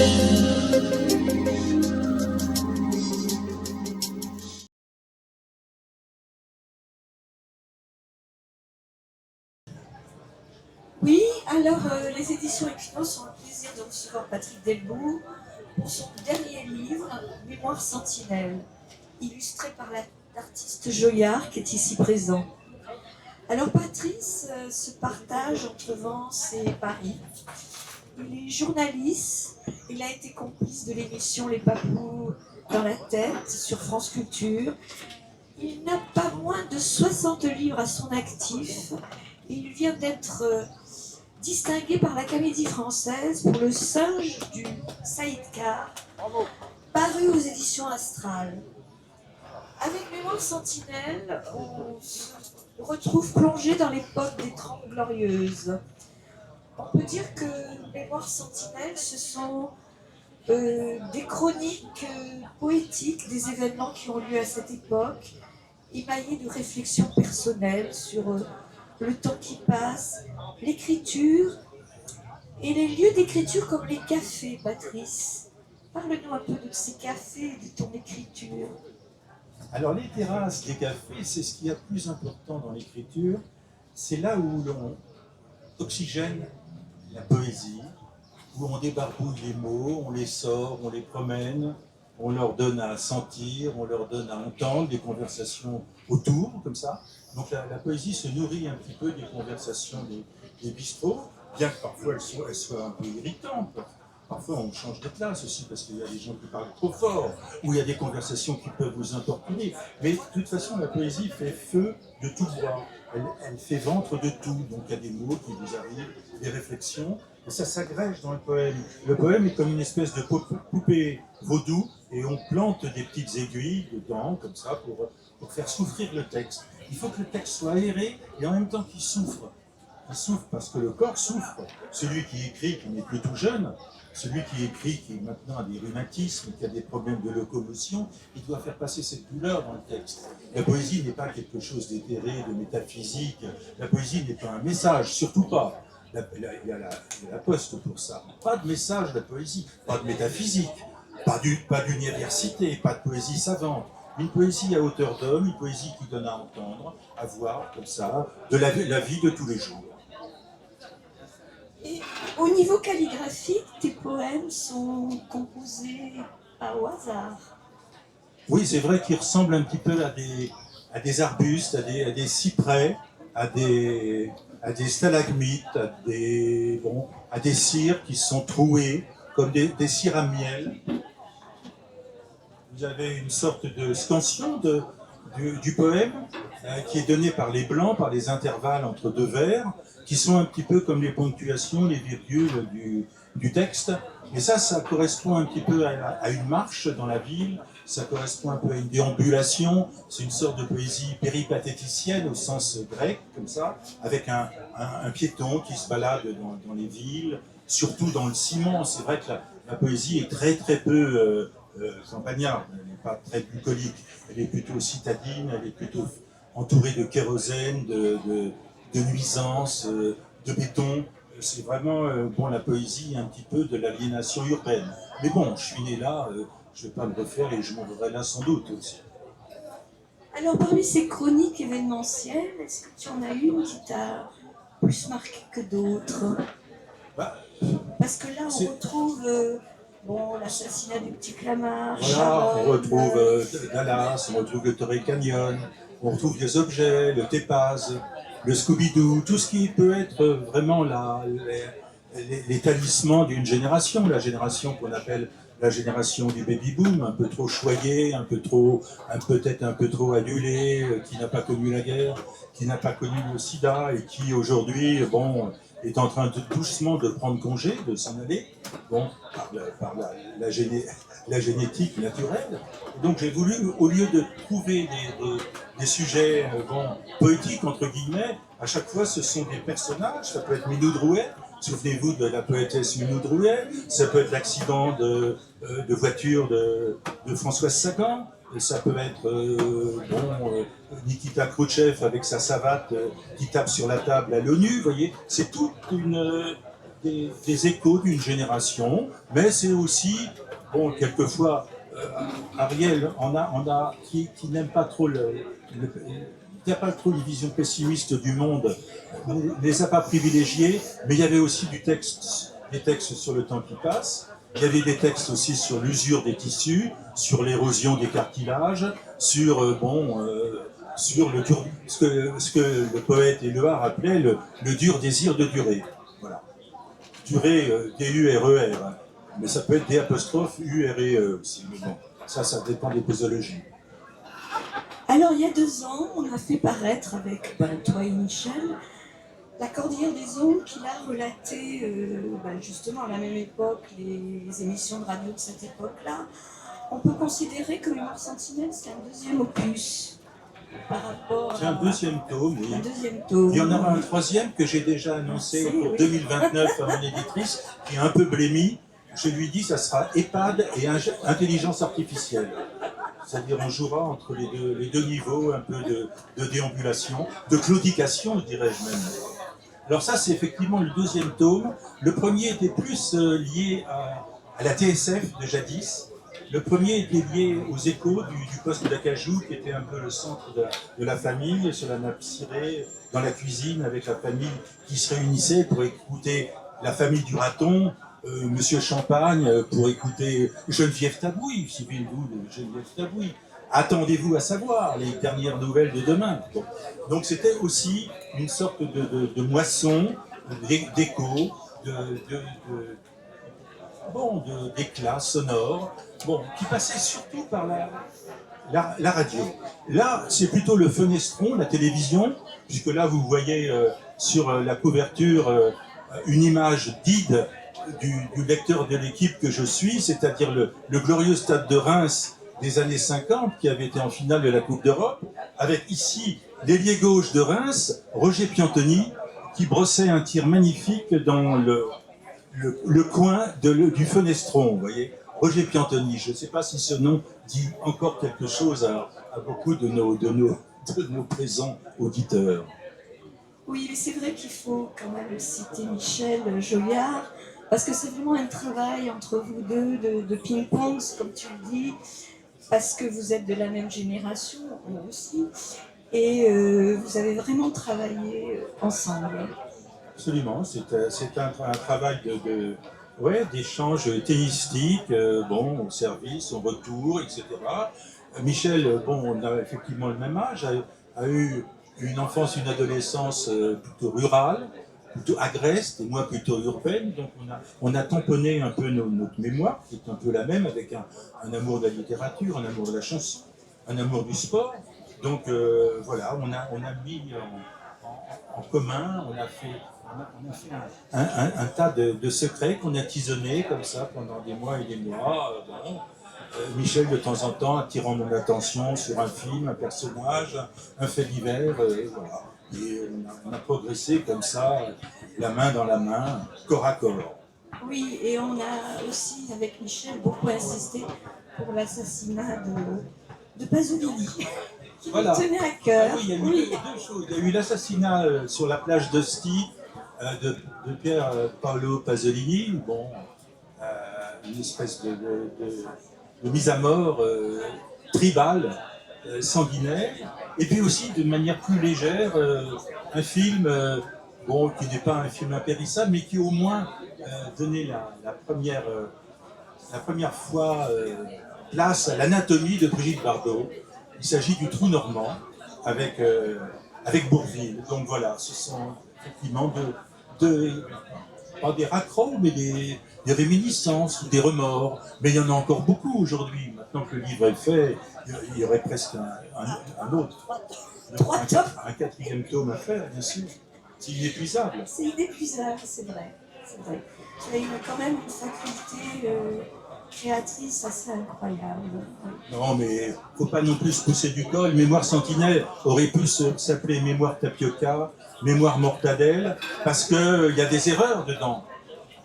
Oui, alors les éditions Equinox ont le plaisir de recevoir Patrick Delbourg pour son dernier livre, Mémoire sentinelle, illustré par l'artiste Joyard qui est ici présent. Alors Patrice se partage entre Vence et Paris. Il est journaliste, il a été complice de l'émission Les Papous dans la tête sur France Culture. Il n'a pas moins de 60 livres à son actif et il vient d'être distingué par la Comédie Française pour Le Singe du Saïdcar, paru aux éditions Astral. Avec Mémoire sentinelle, on se retrouve plongé dans l'époque des Trente Glorieuses. On peut dire que Mémoire sentinelle, ce sont des chroniques poétiques des événements qui ont lieu à cette époque, émaillées de réflexions personnelles sur le temps qui passe, l'écriture et les lieux d'écriture comme les cafés, Patrice. Parle-nous un peu de ces cafés et de ton écriture. Alors les terrasses, les cafés, c'est ce qu'il y a de plus important dans l'écriture. C'est là où l'on oxygène la poésie, où on débarbouille les mots, on les sort, on les promène, on leur donne à sentir, on leur donne à entendre des conversations autour, comme ça. Donc la poésie se nourrit un petit peu des conversations des bistrots, bien que parfois elles soient un peu irritantes. Parfois on change de classe aussi parce qu'il y a des gens qui parlent trop fort, ou il y a des conversations qui peuvent vous importuner. Mais de toute façon, la poésie fait feu de tout bois. Elle fait ventre de tout. Donc il y a des mots qui vous arrivent, des réflexions, et ça s'agrège dans le poème. Le poème est comme une espèce de poupée vaudou, et on plante des petites aiguilles dedans, comme ça, pour faire souffrir le texte. Il faut que le texte soit aéré, et en même temps qu'il souffre. Il souffre parce que le corps souffre. Celui qui écrit, qui n'est plus tout jeune, celui qui écrit, qui maintenant a des rhumatismes, qui a des problèmes de locomotion, il doit faire passer cette douleur dans le texte. La poésie n'est pas quelque chose d'éthéré, de métaphysique. La poésie n'est pas un message, surtout pas. Il y a la poste pour ça. Pas de message, la poésie. Pas de métaphysique. Pas d'université. Pas de poésie savante. Une poésie à hauteur d'homme, une poésie qui donne à entendre, à voir, comme ça, de la vie de tous les jours. Et au niveau calligraphique, tes poèmes sont composés pas au hasard. Oui, c'est vrai qu'ils ressemblent un petit peu à des arbustes, à des cyprès, à des stalagmites, à des cires qui sont trouées, comme des cires à miel. Vous avez une sorte de scansion du poème qui est donné par les blancs, par les intervalles entre deux vers, qui sont un petit peu comme les ponctuations, les virgules du texte. Et ça correspond un petit peu à une marche dans la ville, ça correspond un peu à une déambulation, c'est une sorte de poésie péripatéticienne au sens grec, comme ça, avec un piéton qui se balade dans les villes, surtout dans le ciment. C'est vrai que la poésie est très très peu campagnarde, elle n'est pas très bucolique, elle est plutôt citadine, elle est plutôt entourée de kérosène, de nuisances, de béton. C'est vraiment la poésie un petit peu de l'aliénation urbaine. Mais bon, je suis né là, je ne vais pas me refaire et je mourrai là sans doute aussi. Alors parmi ces chroniques événementielles, est-ce que tu en as une qui t'a plus marqué que d'autres? Parce que là on retrouve l'assassinat du petit Clamart. Voilà, on retrouve Dallas, on retrouve le Torrey Canyon, on retrouve des objets, le Tépaz, le Scooby-Doo, tout ce qui peut être vraiment les talismans d'une génération, la génération qu'on appelle la génération du baby-boom, un peu trop choyée, peut-être un peu trop adulée, qui n'a pas connu la guerre, qui n'a pas connu le sida et qui aujourd'hui, est en train doucement de prendre congé, de s'en aller, par la génétique naturelle. Donc j'ai voulu, au lieu de trouver des sujets poétiques, entre guillemets, à chaque fois ce sont des personnages, ça peut être Minou Drouet, souvenez-vous de la poétesse Minou Drouet, ça peut être l'accident de voiture de Françoise Sagan, et ça peut être Nikita Khrouchtchev avec sa savate qui tape sur la table à l'ONU, vous voyez, c'est toute une des échos d'une génération, mais c'est aussi, bon, quelquefois, Ariel qui n'aime pas trop qui n'a pas trop une vision pessimiste du monde, ne les a pas privilégiés, mais il y avait aussi des textes sur le temps qui passe, il y avait des textes aussi sur l'usure des tissus, sur l'érosion des cartilages, sur, sur ce que le poète Éluard appelait le dur désir de durer. Voilà. Durer, D-U-R-E-R, hein. Mais ça peut être D''U-R-E aussi, mais bon, ça dépend des posologies. Alors, il y a 2 ans, on a fait paraître avec toi et Michel La Cordillère des Ondes, qu'il a relaté justement à la même époque les émissions de radio de cette époque-là. On peut considérer que Mémoire Sentinelle, c'est un deuxième opus par rapport c'est un deuxième tome, oui. Un deuxième tome. Il y en aura un troisième que j'ai déjà annoncé pour 2029 à mon éditrice, qui est un peu blémie. Je lui dis ça sera EHPAD et intelligence artificielle. C'est-à-dire on jouera entre les deux niveaux, un peu de déambulation, de claudication, dirais-je même. Alors ça, c'est effectivement le deuxième tome. Le premier était plus lié à la TSF de jadis. Le premier était lié aux échos du poste d'Acajou, qui était un peu le centre de la famille, sur la nappe cirée, dans la cuisine, avec la famille qui se réunissait pour écouter la famille du raton, Monsieur Champagne, pour écouter Geneviève Tabouille, souvenez-vous de Geneviève Tabouille. Attendez-vous à savoir les dernières nouvelles de demain. Donc c'était aussi une sorte de moisson, d'écho, d'éclat sonore, qui passait surtout par la radio. Là, c'est plutôt le fenestron, la télévision, puisque là, vous voyez sur la couverture une image d'Ide du lecteur de l'équipe que je suis, c'est-à-dire le glorieux stade de Reims des années 50, qui avait été en finale de la Coupe d'Europe, avec ici l'ailier gauche de Reims, Roger Piantoni, qui brossait un tir magnifique dans le coin du fenestron, vous voyez. Roger Piantoni, je ne sais pas si ce nom dit encore quelque chose à beaucoup de nos présents auditeurs. Oui, mais c'est vrai qu'il faut quand même citer Michel Joyard, parce que c'est vraiment un travail entre vous deux de ping-pong, comme tu le dis, parce que vous êtes de la même génération, moi aussi, et vous avez vraiment travaillé ensemble. Absolument, c'est un travail d'échange tennistique, au service, au retour, etc. Michel, on a effectivement le même âge, a eu une enfance, une adolescence plutôt rurale, plutôt agreste, et moi plutôt urbaine, donc on a tamponné un peu notre mémoire, qui est un peu la même, avec un amour de la littérature, un amour de la chanson, un amour du sport. Donc voilà, on a mis en commun, on a fait un tas de secrets qu'on a tisonnés comme ça pendant des mois et des mois. Michel, de temps en temps, attirant mon attention sur un film, un personnage, un fait divers, voilà. Et on a progressé comme ça, la main dans la main, corps à corps. Oui, et on a aussi, avec Michel, beaucoup insisté pour l'assassinat de Pasolini, qui nous tenait à cœur. Ah oui, il y a eu deux choses. Il y a eu l'assassinat sur la plage d'Ostie de Pier Paolo Pasolini, une espèce de mise à mort tribale, sanguinaire, et puis aussi de manière plus légère, un film qui n'est pas un film impérissable, mais qui au moins donnait la première fois place à l'anatomie de Brigitte Bardot. Il s'agit du Trou normand avec Bourvil. Donc voilà, ce sont effectivement pas des raccrocs, mais des réminiscences ou des remords. Mais il y en a encore beaucoup aujourd'hui. Maintenant que le livre est fait, il y aurait presque un autre. Un quatrième tome à faire, bien sûr. C'est inépuisable. C'est inépuisable, c'est vrai. Tu as eu quand même une faculté créatrice assez incroyable. Non, mais il ne faut pas non plus se pousser du col. Mémoire Sentinelle aurait pu s'appeler Mémoire Tapioca, Mémoire Mortadelle, parce qu'il y a des erreurs dedans.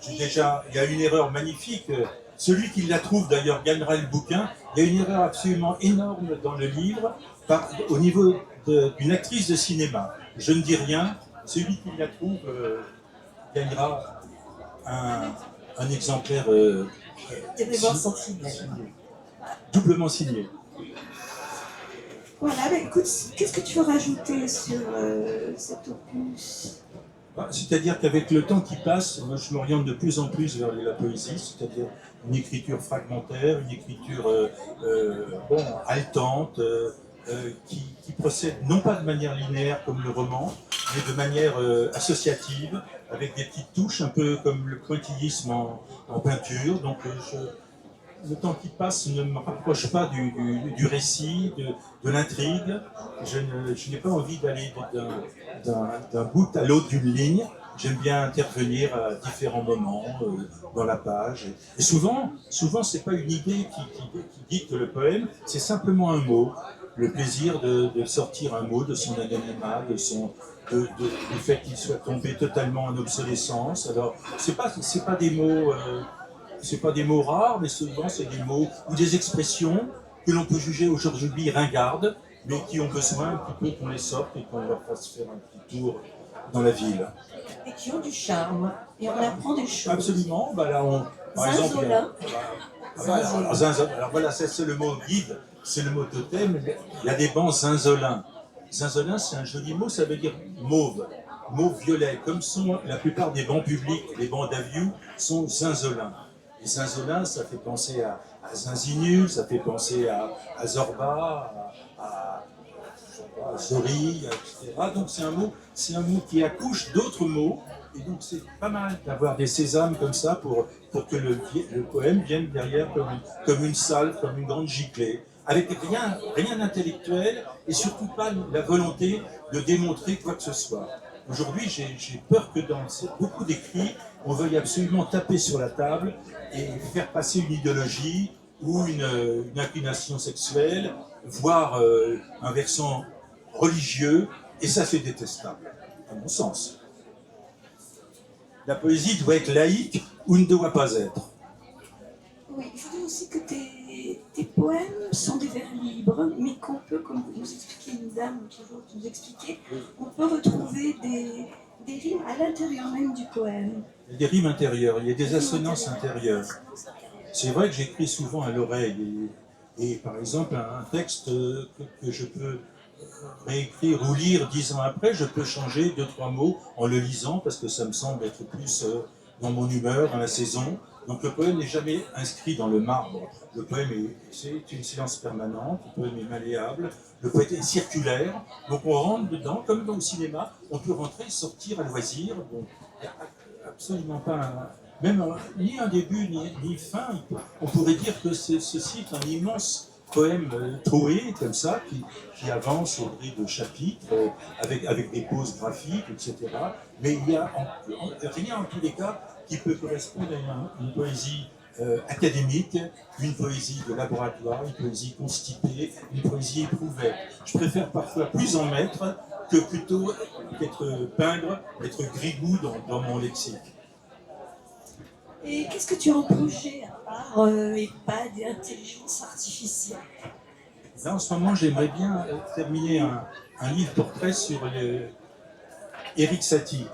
Il y a une erreur magnifique. Celui qui la trouve, d'ailleurs, gagnera le bouquin. Il y a une erreur absolument énorme dans le livre, au niveau d'une actrice de cinéma. Je ne dis rien. Celui qui la trouve gagnera un exemplaire Des mémoires sentinelles. signé, doublement signé. Voilà, bah, écoute, qu'est-ce que tu veux rajouter sur cet opus? C'est-à-dire qu'avec le temps qui passe, moi, je m'oriente de plus en plus vers la poésie, c'est-à-dire une écriture fragmentaire, une écriture haletante, qui procède non pas de manière linéaire comme le roman, mais de manière associative, avec des petites touches, un peu comme le pointillisme en peinture. Donc le temps qui passe ne me rapproche pas du récit, de l'intrigue. Je n'ai pas envie d'aller d'un bout à l'autre d'une ligne. J'aime bien intervenir à différents moments dans la page. Et souvent, c'est pas une idée qui dicte le poème, c'est simplement un mot. Le plaisir de sortir un mot de son anonymat, du fait qu'il soit tombé totalement en obsolescence. Alors, c'est pas des mots. C'est pas des mots rares, mais souvent c'est des mots ou des expressions que l'on peut juger aujourd'hui ringardes, mais qui ont besoin un petit peu qu'on les sorte et qu'on leur fasse faire un petit tour dans la ville. Et qui ont du charme. Et on apprend des choses. Absolument. Bah là, par exemple, alors voilà, c'est le mot guide, c'est le mot totem. Il y a des bancs zinzolins. Zinzolin, c'est un joli mot, ça veut dire mauve, mauve violet, comme sont la plupart des bancs publics, les bancs d'avion sont zinzolins. Et zinzolin, ça fait penser à Zinzinul, ça fait penser à Zorba, à Zori, etc. Donc c'est un mot qui accouche d'autres mots. Et donc c'est pas mal d'avoir des sésames comme ça pour que le poème vienne derrière comme une salle, comme une grande giclée, avec rien d'intellectuel et surtout pas la volonté de démontrer quoi que ce soit. Aujourd'hui, j'ai peur que dans beaucoup d'écrits, on veuille absolument taper sur la table et faire passer une idéologie ou une inclination sexuelle, voire un versant religieux, et ça c'est détestable, à mon sens. La poésie doit être laïque ou ne doit pas être. Oui, il faut dire aussi que tes poèmes sont des vers libres, mais qu'on peut, comme nous expliquait une dame toujours nous expliquer, on peut retrouver des rimes à l'intérieur même du poème. Il y a des rimes intérieures, il y a des assonances intérieures. C'est vrai que j'écris souvent à l'oreille, et par exemple un texte que je peux réécrire ou lire 10 ans après, je peux changer 2-3 mots en le lisant parce que ça me semble être plus dans mon humeur, dans la saison. Donc le poème n'est jamais inscrit dans le marbre. Le poème c'est une séance permanente, le poème est malléable, le poème est circulaire. Donc on rentre dedans, comme dans le cinéma, on peut rentrer et sortir à loisir. Donc il n'y a absolument pas ni un début ni fin. On pourrait dire que ceci est un immense poème troué comme ça, qui avance au gré de chapitres, avec des pauses graphiques, etc. Mais il y a rien en tous les cas qui peut correspondre à une poésie académique, une poésie de laboratoire, une poésie constipée, une poésie éprouvée. Je préfère parfois plus en mettre que plutôt être pingre, être grigou dans mon lexique. Et qu'est-ce que tu as en projet à part EHPAD et intelligence artificielle? Là, en ce moment, j'aimerais bien terminer un livre portrait sur Erik Satie,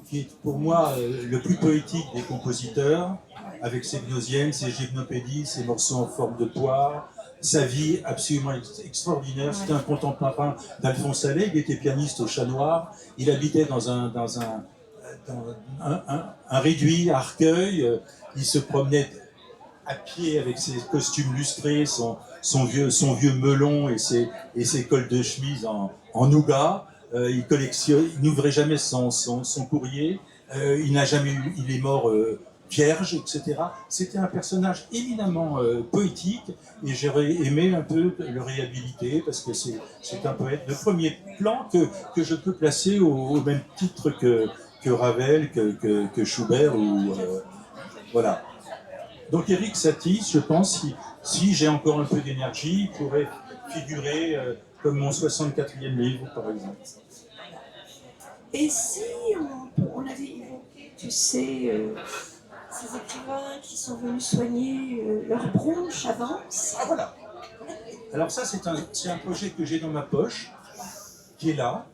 qui est pour moi le plus poétique des compositeurs, avec ses gnosiennes, ses gymnopédies, ses morceaux en forme de poire, sa vie absolument extraordinaire. C'était un contemporain d'Alphonse Allais, il était pianiste au Chat Noir, il habitait dans un réduit à Arcueil, il se promenait à pied avec ses costumes lustrés, son vieux melon et ses cols de chemise en nougat. Il n'ouvrait jamais son courrier. Il est mort vierge, etc. C'était un personnage éminemment poétique et j'aurais aimé un peu le réhabiliter parce que c'est un poète de premier plan que je peux placer au même titre que Ravel, que Schubert ou voilà. Donc Erik Satie, je pense, si j'ai encore un peu d'énergie, pourrait figurer comme mon 64e livre, par exemple. Et si on avait évoqué, tu sais, ces écrivains qui sont venus soigner leur bronche avance? Ah voilà. Alors ça, c'est un projet que j'ai dans ma poche, qui est là,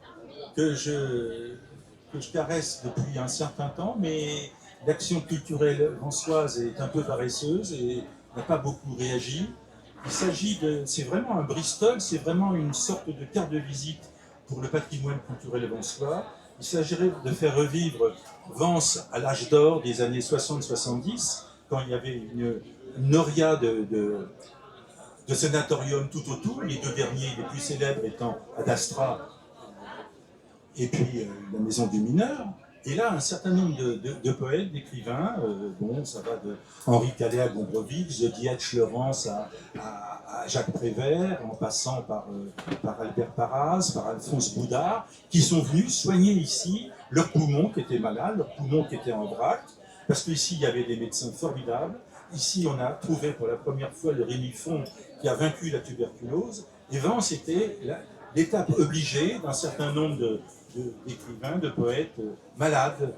que je caresse depuis un certain temps, mais l'action culturelle vansoise est un peu paresseuse et n'a pas beaucoup réagi. Il s'agit c'est vraiment un Bristol, c'est vraiment une sorte de carte de visite pour le patrimoine culturel vansois. Il s'agirait de faire revivre Vence à l'âge d'or des années 60-70, quand il y avait une noria de sanatorium tout autour, les deux derniers, les plus célèbres étant Ad Astra et puis la Maison des Mineurs. Et là, un certain nombre de poètes, d'écrivains, bon, ça va de Henri Calais à Gombrowicz, de Dietsch Laurence à Jacques Prévert, en passant par Albert Parras, par Alphonse Boudard, qui sont venus soigner ici leurs poumons qui étaient malades, leurs poumons qui étaient en vrac, parce qu'ici, il y avait des médecins formidables. Ici, on a trouvé pour la première fois le rémifon qui a vaincu la tuberculose. Et Vence était l'étape obligée d'un certain nombre d'écrivains, de poètes malades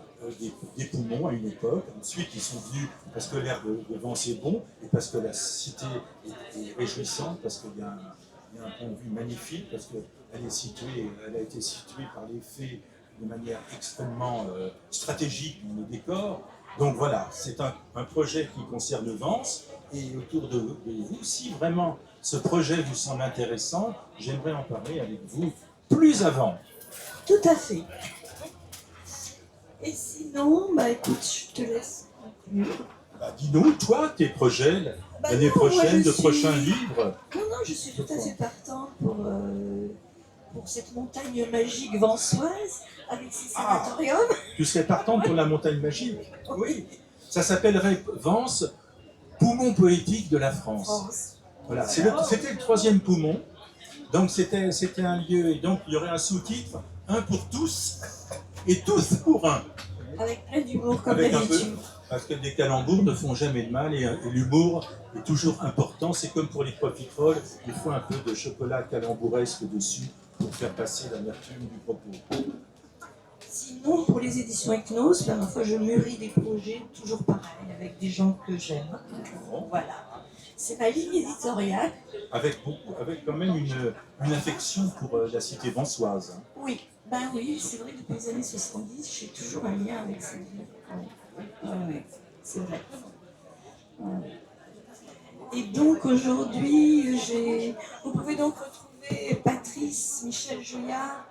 des poumons à une époque. Ensuite, ils sont venus parce que l'air de Vence est bon et parce que la cité est réjouissante, parce qu'il y a un point de vue magnifique, parce qu'elle elle a été située par les fées de manière extrêmement stratégique dans le décor. Donc voilà, c'est un projet qui concerne Vence, et autour de vous, si vraiment ce projet vous semble intéressant, j'aimerais en parler avec vous plus avant. Tout à fait. Et sinon, bah écoute, je te laisse conclure. Bah, dis-nous, toi, tes projets, l'année prochaine, de prochains livres. Non, je suis tout à fait partante pour cette montagne magique vansoise, avec ses sanatoriums. Tu serais partante pour la montagne magique? Oui. Ça s'appellerait Vence, poumon poétique de la France. Voilà, c'était le 3e poumon. Donc c'était un lieu, et donc il y aurait un sous-titre, un pour tous, et tous pour un. Avec plein d'humour comme d'habitude. Parce que des calembours ne font jamais de mal, et l'humour est toujours important. C'est comme pour les profiteroles, il faut un peu de chocolat calembouresque dessus pour faire passer l'amertume du propos. Sinon, pour les éditions Eknos, parfois je mûris des projets toujours pareils, avec des gens que j'aime. Voilà. C'est ma ligne éditoriale. Avec quand même une affection pour la cité vansoise. Oui, oui, c'est vrai que depuis les années 70, j'ai toujours un lien avec cette ville. Oui, c'est vrai. Et donc aujourd'hui, vous pouvez donc retrouver Patrice Michel Joyard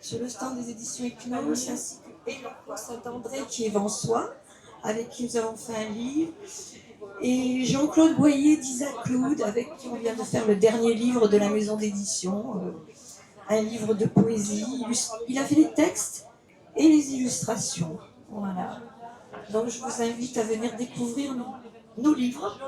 sur le stand des éditions Eknos, ainsi que Hélène Saint-André qui est vansois, avec qui nous avons fait un livre. Et Jean-Claude Boyer d'Isaac Claude, avec qui on vient de faire le dernier livre de la maison d'édition, un livre de poésie. Il a fait les textes et les illustrations. Voilà. Donc je vous invite à venir découvrir nos livres.